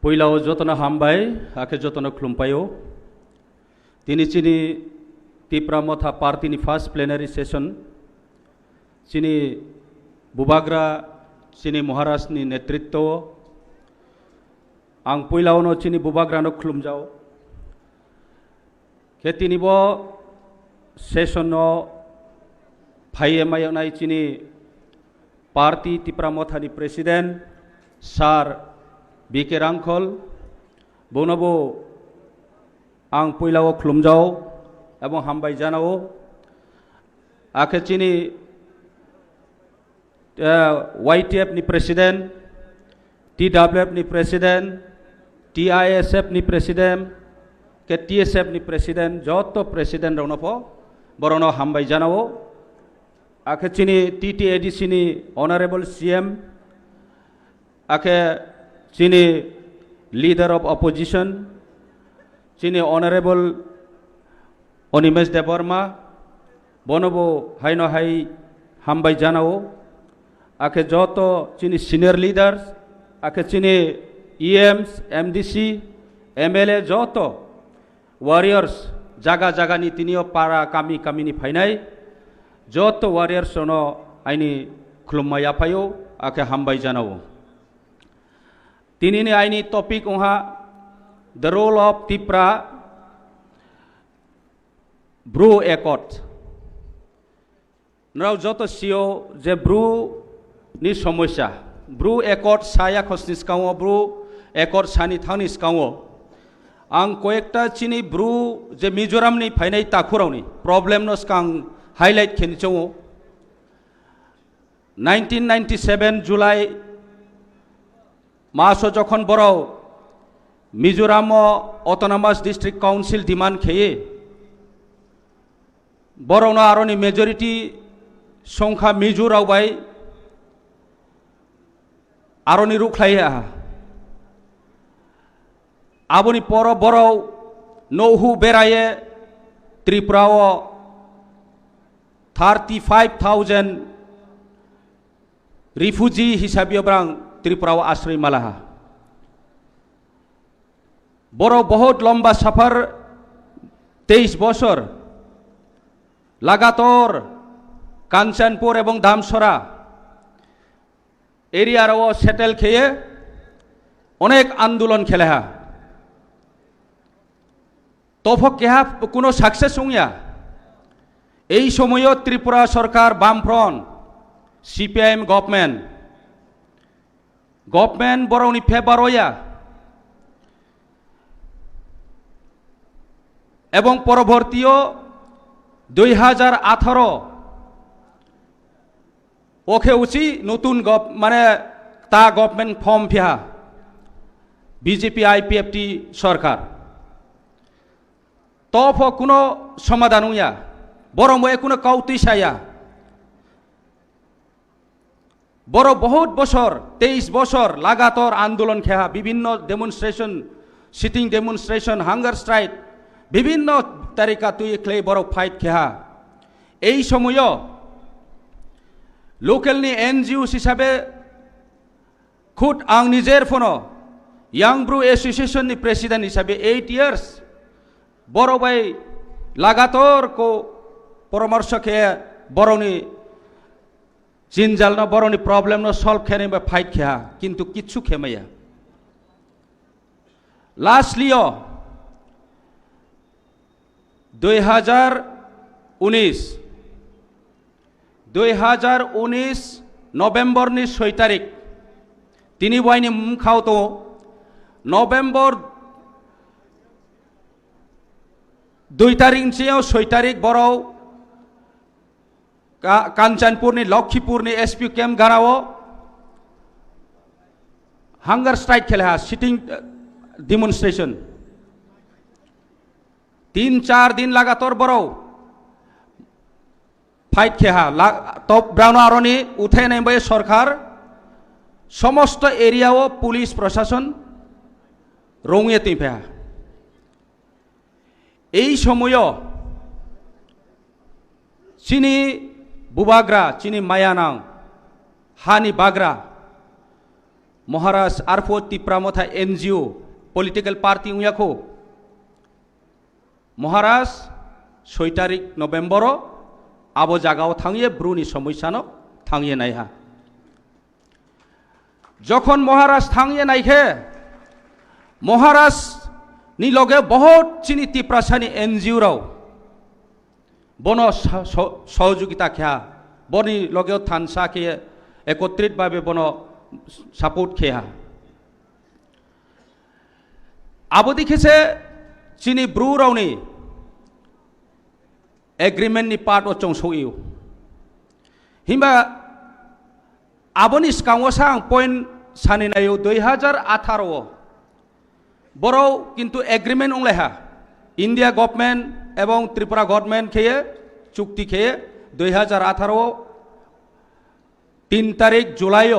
पहिलाव जतन हामबाय आखे जतन खुलुमपायो दिनै चिनी तिप्रा मथा पार्टीनि फार्स्ट प्लेनारि सेसन चिनी बुबाग्रा चिनी महाराजनि नेतृत्व आं पहिलावनो चिनी बुबाग्रानो खुलुमजाव खेतिनिबो सेसनो फाइएमायनाय चिनी पार्टी तिप्रा मथानि प्रेसिडेंट सार बीके रांखल बोनबो आं पहिलाव खुलुमजाव एवं हामबाय जानाव आखे चिनी YTF नि प्रेसिडेंट TWF नि प्रेसिडेंट TISF नि प्रेसिडेंट के TSF नि प्रेसिडेंट जत प्रेसिडेंट रौनपो बरनो हामबाय जानाव आखे चिनी TTADC नि ऑनरेबल CM आखे चिनी लीडर ऑफ अपोजिशन चिनी ऑनरेबल अनिमेश देवर्मा बनबो हाइनो हाई हामबाय जानाव आखे जतो चिनी सीनियर लीडर्स आखे चिनी EMs MDC MLA जतो वारियर्स जागा जागा नि तिनियो पारा कामी कामी नि फाइनाय जतो वारियर्स नो आइनी खुलुममा याफायो आखे हामबाय जानाव तिनी आइनी टॉपिक वहा the role of Tipra Bru accord नराव जतो सियो जे ब्रू नि समस्या ब्रू एकॉर्ड साया खसनिस काओ ब्रू एकॉर्ड सानि थानिस काओ आं कोएक्टा चिनी ब्रू जे मिजोराम नि फाइनाय ताखुरावनि प्रॉब्लेम नस कां हाइलाइट खेनिचो 1997 जुलाई मासो जखन बराव Mizoram autonomous district council demand खेये बरावनो आरोनि मेजॉरिटी संख्या मिजोराव बाय आरोनि रुख्लाया आबोनि पर बराव नौहु बेराये त्रिपुराव 35,000 रिफ्यूजी हिसाबै ब्रां त्रिपुराव आश्रय मालाहा बरो बहुत लंबा सफर 23 बছর लगातार कांचनपुर एवं धामसरा एरिया सेटेल खेये अनेक आंदोलन खेलेहा तफक केहा कोनो सक्सेस हुआ এই সময় त्रिपुरा सरकार बामफ्रंट CPIM गवर्नमेंट बरौनि फेभार होया एवं परवर्तीय 2018 ओखे उची नतुन माने ता गवर्नमेंट फॉर्म फिया BJP IPFT सरकार तफ कोनो समाधान हुआ बरमय कोनो कौतिसाया बरो बहुत बছর 23 बছর लगातार आंदोलन खेहा विभिन्न डेमोन्स्ट्रेशन सिटिंग डेमोन्स्ट्रेशन हांगार स्ट्राइक विभिन्न तरीका तुई क्ले बरो फाइट खेहा এই সময় लोकल नि NGO हिसाबै खुद आं निजेर फनो यांग ब्रू एसोसिएशन नि प्रेसिडेंट हिसाबै 8 इयर्स बरो बाय लगातार को परामर्श खे बरोनि जिनजाल न बरोनि प्रॉब्लम न सॉल्व खेने बे फाइट खेहा किंतु किच्छु खेमया लास्टलियो 2019 नवेम्बर नि 6 तारिख तिनी बायनि मुखाव तो नवेम्बर 2 तारिख से 6 तारिख बराव कांचनपुर नि लखीपुर नि SP कैम्प गानाव हांगार स्ट्राइक खेला सिटिंग डेमोन्स्ट्रेशन 3-4 दिन लगातार बराव फाइट खेहा तब ब्राउन आरोनि उठाई नाय सरकार समस्त एरिया पुलिस प्रशासन रंगे तिफेहा এই সময় চিনি बुबाग्रा चिनी मायानां हानि बाग्रा महाराष्ट्र आरफो तिप्रामथा एनजीओ पलिटिकल पार्टी उयाखौ महाराष्ट्र 6 तारिख नवेम्बर आबो जागाव थांये ब्रुनि समस्यानो थांये नायहा जखन महाराष्ट्र थांये नायखे महाराष्ट्र नि लगे बहुत चिनी तिप्रासानी एनजीओ राव बनो सहयोगिता खेया बनी लगे थानसा के एकत्रित भावे बनो सपोर्ट खेया आबो दिखेसे चिनी ब्रु रावनी एग्रीमेंट नि पार्ट अचों सोयो हिंबा आबोनी स्कांगोसा पॉइंट सानि नायो 2018 बरो किंतु एग्रीमेंट उंगलेहा इंडिया गवर्नमेंट एवं त्रिपुरा गवर्नमेंट खेये चुक्ति खेये 2018 3 तारीख जुलाई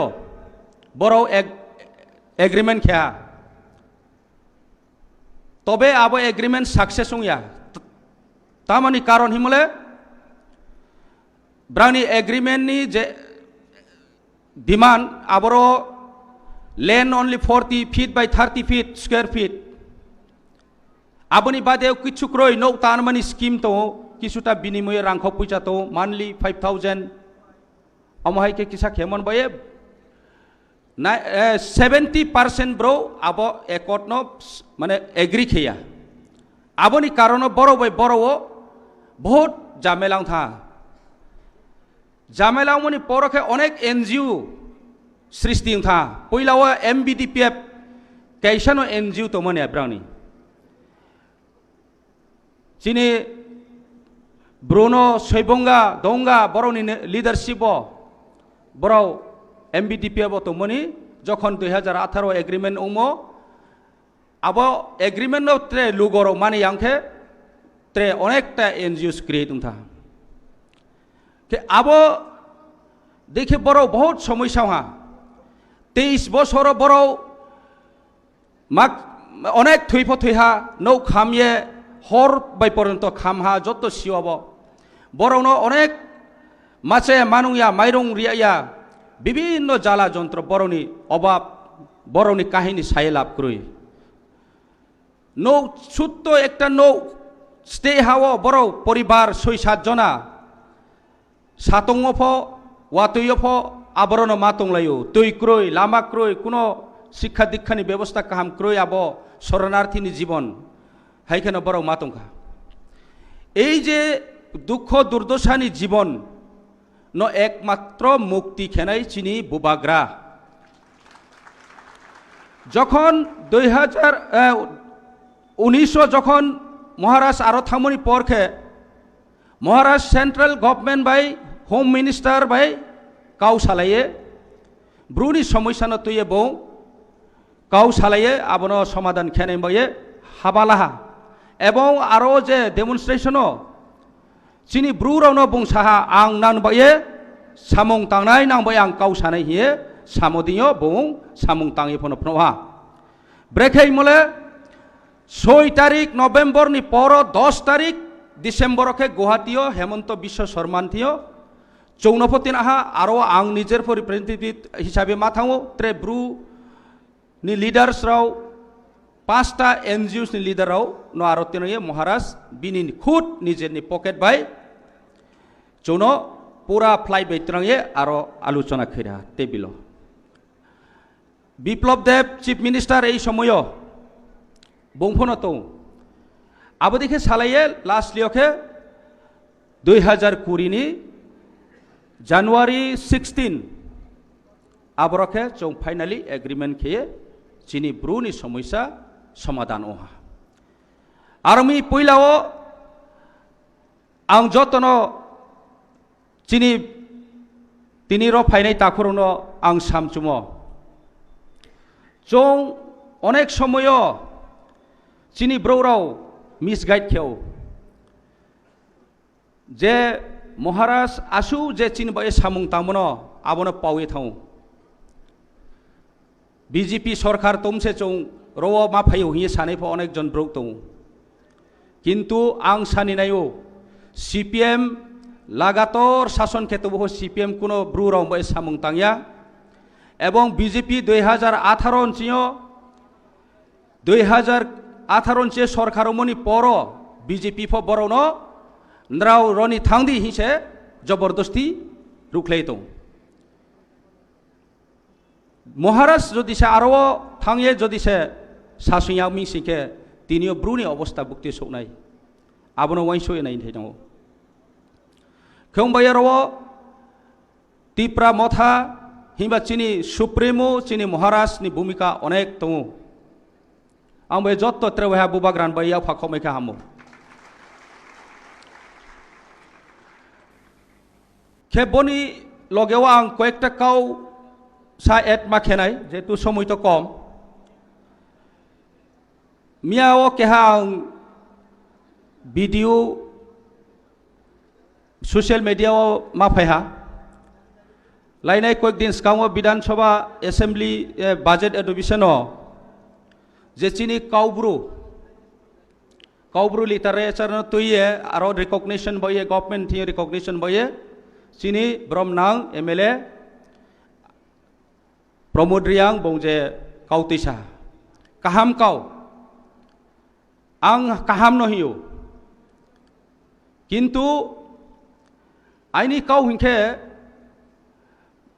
बरो एग्रीमेंट खेया तबे आबो एग्रीमेंट सक्सेस उंया तामानी कारण हिमले ब्राउनी एग्रीमेंट नि जे डिमांड आबरो land only 40 feet by 30 feet square feet आबोनी बादे किछु क्रय नौ तानमानी स्कीम तो किछुटा बिनिमय रांखौ पैसा तो मान्थलि 5000 अमहाय के किसा खेमन बये 70% ब्रो आबो एकट न माने एग्री खेया आबोनी कारण बरो बाय बरो बहुत जामेलां था जामेलां मनी परखे अनेक एनजीओ सृष्टि था पहिलाव एमबीडीपीएफ कैसानो एनजीओ तो मने ब्राउनी चिनी ब्रुनो सैबंगा दंगा बरोनी लीडरशिप बरो एमबीडीपीएफ तो मनी जखन 2018 एग्रीमेंट उमो अब एग्रीमेंट त्रे लुगरो माने यांखे त्रे अनेकटा एनजीओस क्रिएट था के अब देखे बरो बहुत समस्या हा 23 बছর बरो माक अनेक थैफ थैहा नौ खामिये हर बाय पर्यंत खामहा जत सिवाब बरौनो अनेक माचे मानुया माइरं रिया विभिन्न जाला जंत्र बरौनी अभाव बरौनी काहिनी साये लाभ करुई नौ छुट्टो एकटा नौ स्टे हाव बरो परिवार 6-7 जना सातंगफ वातुयफ आबरन मातंगलायो तै क्रय लामा क्रय कुनो शिक्षा दीक्षानि व्यवस्था काहाम क्रय आब शरणार्थीनि जीवन हाइखाने बरो मातंगा এই যে दुख दुर्दशानि जीवन न एकमात्र मुक्ति खेनाय चिनी बुबाग्रा जखन 2019 जखन महाराष्ट्र आरो थामनि परखे महाराष्ट्र सेंट्रल गवर्नमेंट बाय होम मिनिस्टर बाय काउ सालाये ब्रुनि समस्या न तुये बौ काउ सालाये आबनो समाधान खेनाय बये हाबालाहा एवं आरो जे डेमोन्स्ट्रेशन चिनी ब्रुरावनो बुंसाहा आं नानबाये सामं तांनाय नांबाय आं काउ सानाय हिये सामदियो बुं सामं तांगे फनो फनोहा ब्रेकै मले 6 तारिख नवेम्बर नि पर 10 तारिख डिसेम्बर के गुवाहाटीओ हेमंत विश्व शर्मान्थियो चौनफतिन आहा आरो आं निजेर रिप्रेजेंटेटिव हिसाबै माथाङो त्रे ब्रु नि लीडर्स राव 5टा एनजीओस नि लीडर राव न आरो तिनये महाराष्ट्र बिनि खुद निजेरनि पकेट बाय चौनो पूरा फ्लाइ बैत्रंगे आरो आलोचना खैरा टेबिलो बिप्लब देव चीफ मिनिस्टर এই সময় बुंफोनो तो आबो देखे सालाये लास्ट लियोखे 2020 नि जानुवारी 16 आबरखे चौ फाइनली एग्रीमेंट खेये चिनी ब्रुनि समस्या समाधान ओहा आरमी पहिलाओ आं जतनो चिनी तिनिरो फाइनाय ताखुरनो आं सामचुमो चौ अनेक समय चिनी ब्रौराव मिसगाइड खेव जे महाराष्ट्र आसु जे चिन बाय सामुं तामनो आबनो पावे थाउ बीजेपी सरकार तुमसे चौ रो मा फायो हिये सानैफो अनेक जन ब्रौ दं किन्तु आं सानिनायो सीपीएम लगातार शासन खेतबो सीपीएम कुनो ब्रुराव बाय सामुं तांया এবং বিজেপি 2018 অঞ্চিও 2018 অঞ্চে সরকারমনি পর বিজেপি ফ বরন নরাও রনি থাংদি হিসে জবরদস্তি রুখলাই দं মহারাষ্ট্র যদি সে আরো থাঙে যদি সে সাসুয়া মিसिके তিনিও ব্রুনি অবস্থা বুকতি সৌনাই আবনো ওয়াইসই নাই থাইনাও খেংবাইয়ারও টিপ্রা মথা হিমবা চিনি সুপ্রিমো চিনি মহারাষ্ট্রনি ভূমিকা অনেক দं आं बे जत्त त्रेवहा बुबाग्रान बायाव फाखमेखा हामो खेबनी लगेव आं कयेकटा काउ सा एड माखेनाय जेतु समय तो कम मियाव केहा आं भिडिअ ससियेल मिडियाव माफायहा लाइनाय कयेक दिन सिगाङाव विधानसभा एसेम्बली बाजेट एडुकेशनाव जे चिनी काउब्रु लिटारेचर तुये आरो रिकॉग्निशन बये गवर्नमेंट थी रिकॉग्निशन बये चिनी ब्रह्मनांग एमएलए प्रमोद रियांग बंजे काउतिसा काहाम काउ आं काहाम नहियो किंतु आइनी काउ हिंखे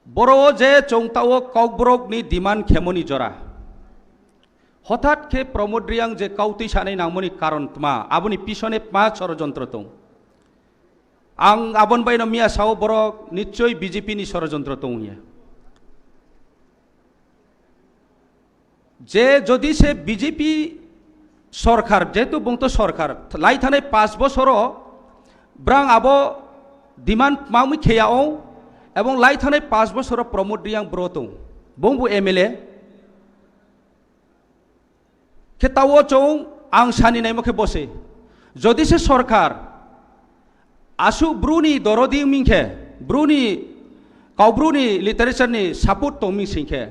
बरो जे चौंताओ काउब्रक नि डिमांड खेमनि जरा हठाৎ के प्रमोद रियांग जे काउति सानै नांगमनि कारण मा आबुनि पिछने मा षड़यंत्र दं आं आबन बायनो मिया साव बर निश्चय बीजेपी नि षड़यंत्र दं हिया जे जदि से बीजेपी सरकार जेतु बुंतो सरकार लाई थानाय 5 बछर ब्रां आबो डिमांड माउमि खेयाओ एवं लाई थानाय 5 बछर प्रमोद रियांग ब्रतो बुंबु एमएलए खेताओ चौ आं सानी नाय मखे बसे जदि से सरकार आसु ब्रुनी दरदी मिंखे ब्रुनी काउब्रुनी लिटारेचरनि सापोर्ट तो मिंसिंखे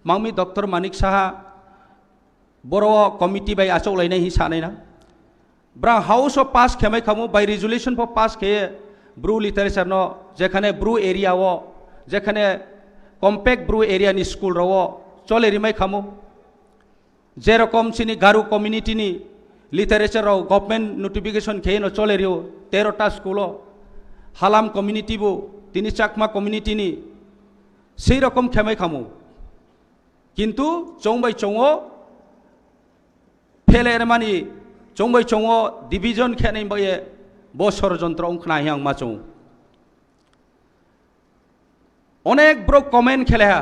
माउमि डॉक्टर मानिक साहा बरो कमिटी बाय आचौलायनाय हि सानैना ब्रा हाउस ऑफ पास खेमाय खामु बाय रेजुलेशन फॉर पास खे ब्रु लिटारेचर न जेखाने ब्रु एरिया वो जेखाने कम्पैक्ट ब्रु एरिया नि स्कूल रवो चले रिमाय खामु जेरकम चिनी गारु कम्युनिटी नि लिटारेचर गवर्नमेंट नोटिफिकेशन खेन चले रियो 13टा स्कूल हालाम कम्युनिटी बो तिनी चाकमा कम्युनिटी नि सेई रकम खेमाय खामु किंतु चौंबाय चौओ फेलेर मानि चौंबाय चौओ डिविजन खेनाय बये बो षड़यंत्र अंखना हियां माचौ अनेक ब्रो कमेंट खेलेहा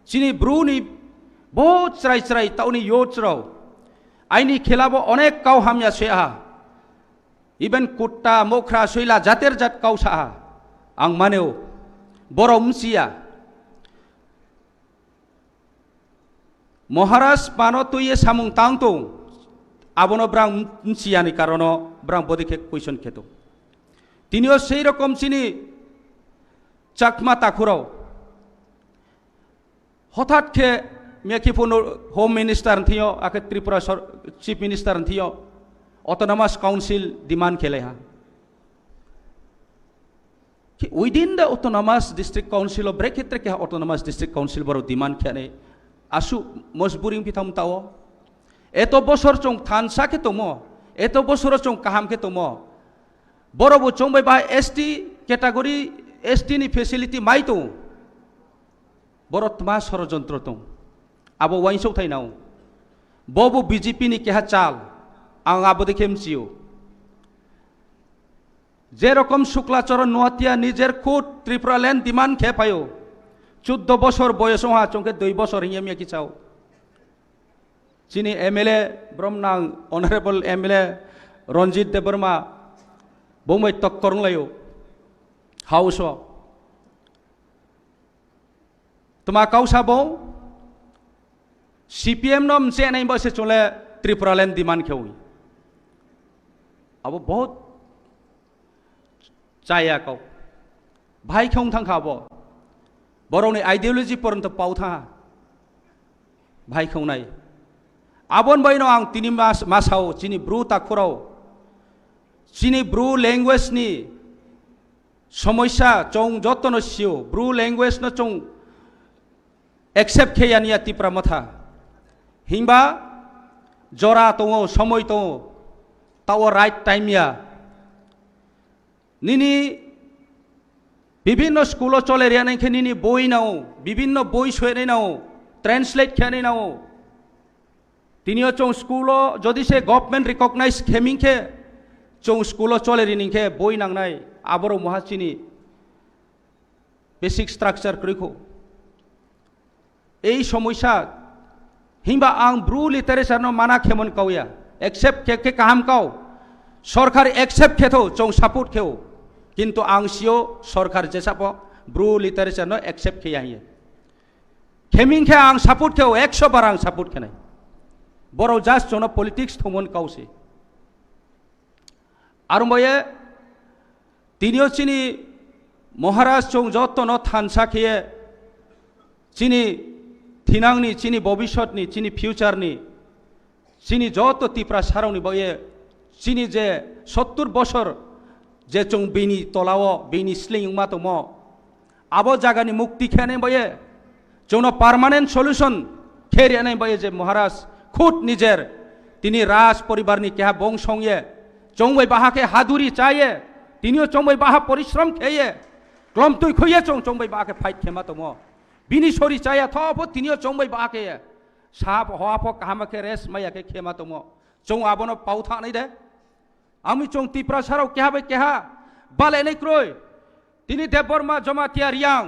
चिनी ब्रुनि बहुत चराई चराई ताउनी योचराव आइनी खेलाबो अनेक काउ हामिया सेहा इबेन कुट्टा मोख्रा सैला जातेर जात काउ साहा आं मानेव बरो मुसिया महाराष्ट्र पानो तुये सामुं तांतो आबनो ब्रां मुसियानि कारणो ब्रां बदिखे क्वेश्चन खेतो तिनियो सेई रकम चिनी चाकमा ताखुराव हठाৎ खे मेकिफोन होम मिनिस्टर थियो आके त्रिपुरा चीफ मिनिस्टर थियो ऑटोनोमस काउंसिल डिमांड खेले हा कि within the autonomous district council of bracket के ऑटोनोमस डिस्ट्रिक्ट काउंसिल बरो डिमांड खेने आसु मजबूरिंग पिथाम ताओ एतो बसर चों थानसा के तोमो एतो बसर चों काहाम के तोमो बरो बो चों बा एसटी कैटेगरी एसटी नि फैसिलिटी माइ तो बरो तमा षड़यंत्र तो आबो वाइसौ थाइनाव बबो बीजेपी नि केहा चाल आं आबो देखे मिथियो जे रकम शुक्लाचरण नोहातिया निजेर खुद त्रिपुरा लैंड डिमांड खेपायो 14 बছর বয়সও হা চংকে 2 বছর হিয়া মিয়া কিচাও চিনি एमएलए ब्रह्मनां ऑनरेबल एमएलए रंजित देबर्मा बोमै तक्करंलायो हाउस तुमा काउसाबो सीपीएम नम से नहीं बसे चले त्रिपुरा लैंड डिमांड खेउ अब बहुत चाया काउ भाई खेउ थांखाबो बरौनि आइडियोलॉजी पर्यंत पाउथा भाई खेउनाय आबन बैनो आं तिनि मासाव चिनि ब्रु ताखुराव चिनि ब्रु लैंग्वेज नि समस्या चौं जतन सियो ब्रु लैंग्वेज न चौं एक्सेप्ट खेयानिया तिप्रा मथा हिंबा जरा दङ समय दङ ताव राइट टाइमिया निनी विभिन्न स्कूलों चले रिया नहीं निनी बोई नाओ विभिन्न बोई सोए नाओ ट्रांसलेट खेने नाओ तिनियो चों स्कूलों जदि से गवर्नमेंट रिकॉग्नाइज खेमिंग के चों स्कूलों चले रिनिंग के बोई नांगनाय आबरो महाचिनी बेसिक स्ट्राक्चार करिखो এই সমস্যা হিংবা আং ব্রু লিটারেচার নো মানা খেমন কাউয়া एक्सेप्ट के কাহাম কাও সরকার एक्सेप्ट খেতো চং সাপোর্ট খেও কিন্তু আং সিও সরকার যেসাপ ব্রু লিটারেচার নো एक्सेप्ट খেয়াহিয়ে খেমিং খে আং সাপোর্ট খেও 100 বার আং সাপোর্ট খেনাই বড় জাস্ট জন পলিটিক্স থমন কাউসে আর ময়ে তিনিও চিনি মহারাজ চং যত ন থানসা খেয়ে চিনি থিনাংনি চিনি ভবিষ্যৎনি চিনি ফিউচারনি চিনি যত তিপ্রা সারাवनि বয়ে চিনি যে 70 বছর যে চং বিনি তলাও বিনি স্লিং মাতো ম আবো জাগানি মুক্তি খেনে বয়ে চৌন পার্মানেন্ট সলিউশন খেরিয়ানে বয়ে যে মহারাজ খুদ নিজের তিনি রাজ পরিবারনি কেহা বংশংয়ে চংবই বাহাকে হাদুরি চাইয়ে তিনিও চংবই বাহা পরিশ্রম খেয়ে ক্লম তুই খুইয়ে চংবই বাহাকে ফাইট খেমাতো ম बिनी सरी चाया थपो तिनियो चौंबै बाके साप हवापो कामके रेस मैयाके खेमा तम चौं आबनो पाउथा नै दे आमी चौं तिप्रा साराव केहाबे केहा बाले नै क्रोय तिनी देबबर्मा जमातिया रियां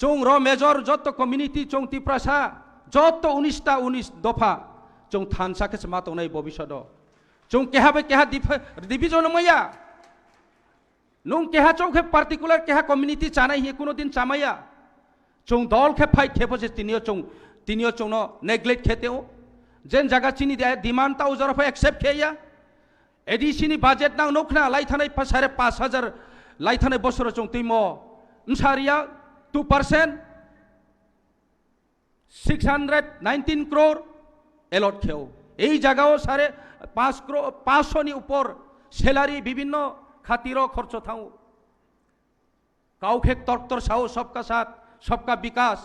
चौं र मेजर जत्तो कम्युनिटी चौं तिप्रा सा जत्तो 19 दफा चौं थानसाके मातो नै भविष्यत चौं केहाबे केहा डिभिजन मैया नुं केहा चौं के पार्टिकुलर केहा कम्युनिटी चानाय हि कोनो दिन चामाया चौं दल के फाइट खेपो से तिनियो चौं नो नेग्लेक्ट खेते हो जेन जगह चिनी दे डिमांड ता उजर पे एक्सेप्ट खेया एडिसिनी बजेट नां नोखना लाइथानै 5000 लाइथानै बसर चौं तिमो उमसारिया 2% 619 करोड़ एलॉट खेओ এই জায়গাও 5.5 करोड़ 500 নি উপর স্যালারি বিভিন্ন খাতিরো খরচ থাও কাউকে তরতর সাও सबका साथ सबका विकास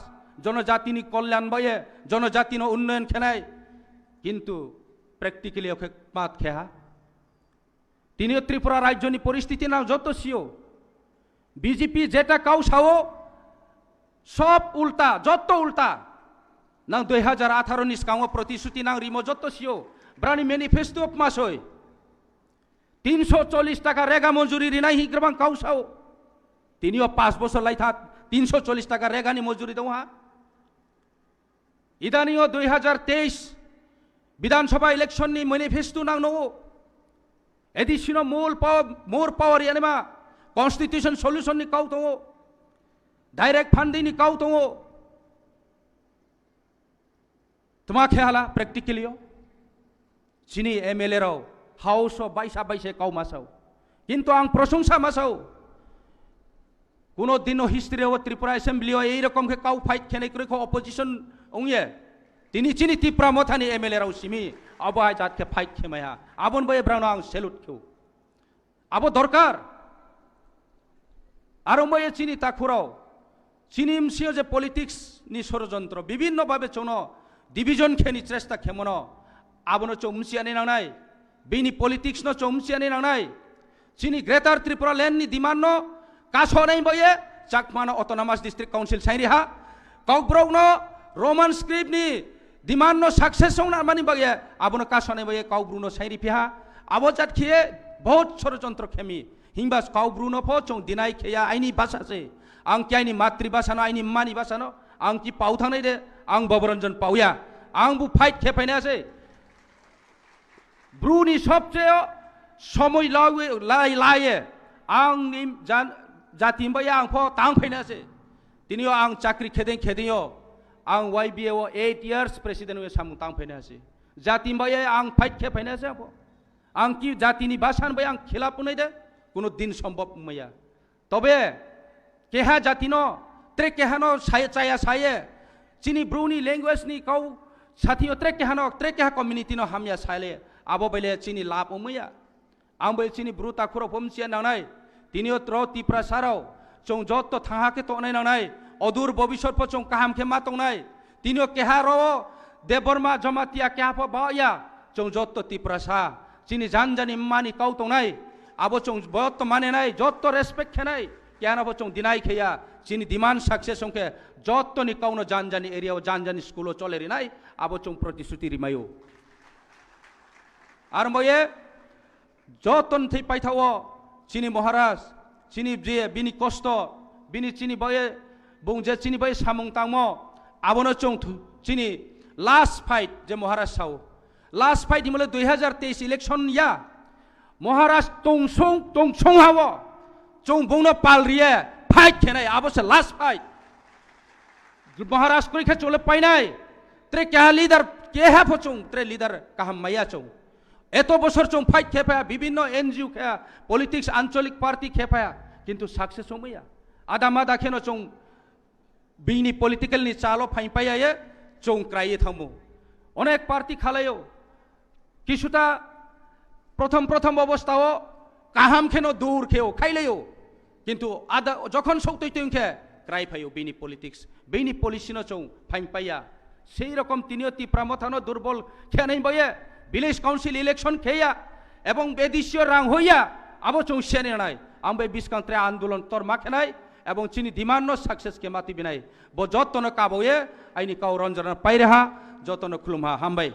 जनजाति कल्याण बये जनजाति उन्नयन खेनाय किंतु प्रेक्टिकली ओके मात खेहा तिनियो त्रिपुरा राज्यनि परिस्थिति ना जत सियो बीजेपी जेटा काउ साओ सब उल्टा जत उल्टा ना 2018 नि काउ प्रतिश्रुति ना रिमो जत सियो ब्रानी मैनिफेस्टो अफ मासोय 340 টাকা रेगा मजूरी रिनाय हि ग्रबां काउ साओ तिनियो 5 বছর लाइथा 340 টাকা रेगानी मजूरी दो हाँ इदानियो 2023 विधानसभा इलेक्शन नि मैनिफेस्टो नांगनो एडिशनो मोर पावर यानेमा कॉन्स्टिट्यूशन सॉल्यूशन नि काउ दो डायरेक्ट फंडिंग नि काउ दो तुमा खेहाला प्रेक्टिकलियो चिनी एमएलए राव हाउस ऑफ बाइसा काउ मासाव किंतु आं प्रशंसा मासाव কোনো দিনও হিস্ট্রি ও ত্রিপুরা অ্যাসেম্বলিও এই রকম কে কাউ ফাইট খেনে করে অপোজিশন ওয়ে তিনি চিনি ত্রিপুরা মথানি এমএলএ রাও সিমি আবহাই জাতকে ফাইট খেমায়া আবন বয়ে ব্রাউন আং সেলুট খেও আবো দরকার আর ময়ে চিনি তাকুরাও চিনি মসিও যে পলিটিক্স নি ষড়যন্ত্র বিভিন্ন ভাবে চোন ডিভিশন খেনি চেষ্টা খেমন আবনো চমসিয়ানি নাংনাই বিনি পলিটিক্স ন চমসিয়ানি নাংনাই চিনি গ্রেটার ত্রিপুরা ল্যান্ড নি ডিমান্ড ন कासो नहीं बये चाकमाना ऑटोनोमस डिस्ट्रिक्ट काउंसिल साइरिहा काउब्रोग नो रोमन स्क्रिप्ट नि डिमांड नो सक्सेस होना मानी बये आबनो कासो नहीं बये काउब्रुनो साइरि पिहा आबो जात खिए बहुत षड़यंत्र खेमी हिंबास काउब्रुनो फो चों दिनाय खेया आइनि भाषा से आं कि आइनि मातृभाषा नो आइनि मानि भाषा नो आं कि पाउ थांनाय दे आं बबरंजन पाउया आं बु फाइट खेफायना से ब्रुनि सबसे समय लाये आं जान जाति बया आं फो तांग फैनासे तिनियो आं चाकरी खेदियो आं YBA 8 years प्रेसिडेंट वे सामु तांग फैनासे जाति बया आं फाइट खे फैनासे फो आं कि जातिनि भाषान बया आं खिलाफ नै दे कोनो दिन सम्भव मैया तबे केहा जातिनो त्रे केहानो चाया साये चिनी ब्रुनी लैंग्वेज नि काउ साथियो त्रे केहा कम्युनिटी नो हामिया साले आबो बेले चिनी लाभ मैया आं बे चिनी ब्रु ताखुरो फमसिया नांनाय तिनियो त्रो तिप्रा साराव चों जत्तो थाहाके तोनाय नांनाय अदूर भविष्यत चों काहाम खे मा तोंनाय tinio keharo deborma jamatia kehapo baya chong jotto tiprasa chini janjani mani kau tongnai abo chong botto mane nai jotto respect khenai kiana bo chong dinai kheya chini demand success ongke jotto ni kauno janjani area o janjani school o chole ri nai abo chong protisruti rimayo ar moye joton thei paithawo chini maharaj chini je bini kosto bini chini boye bungje chini boye samung tangmo abono chong chini last fight je maharaj sao last fight dimole 2023 election ya maharaj tongsong hawo chong bungno palriye fight khenai abo se last fight maharaj koi khe chole painai tre kya leader ke ha phachung tre leader kaham maya chong এত বছর চং fight খেপায়া বিভিন্ন NGO খেয়া politics আঞ্চলিক party খেপায়া কিন্তু success হইয়া আদা মাদা খেন চং বিনি পলিটিক্যাল নি চালো ফাইপাইয়া চং ক্রাইয়ে থামো অনেক পার্টি খালায়ও কিছুটা প্রথম অবস্থাও কাহাম খেন দূর খেও খাইলেও কিন্তু আদা যখন সৌতই তুই খে ক্রাই ফাইও বিনি পলিটিক্স বিনি পলিসিনো চং ফাইপাইয়া সেই রকম তিনিও তিপ্রামথানো দুর্বল খেয়াই বয়ে ভিলেজ কাউন্সিল ইলেকশন খেয়া এবং বেদিশীয় রাং হইয়া আবো চৌ সেনে নাই আমবে বিস্কান্ত্রে আন্দোলন তর মাখে নাই এবং চিনি ডিমান্ড সাকসেস কে মাতি বিনাই বো যতন কাবয়ে আইনি কাউ রঞ্জন পাইরেহা যতন খুলুমহা হামবাই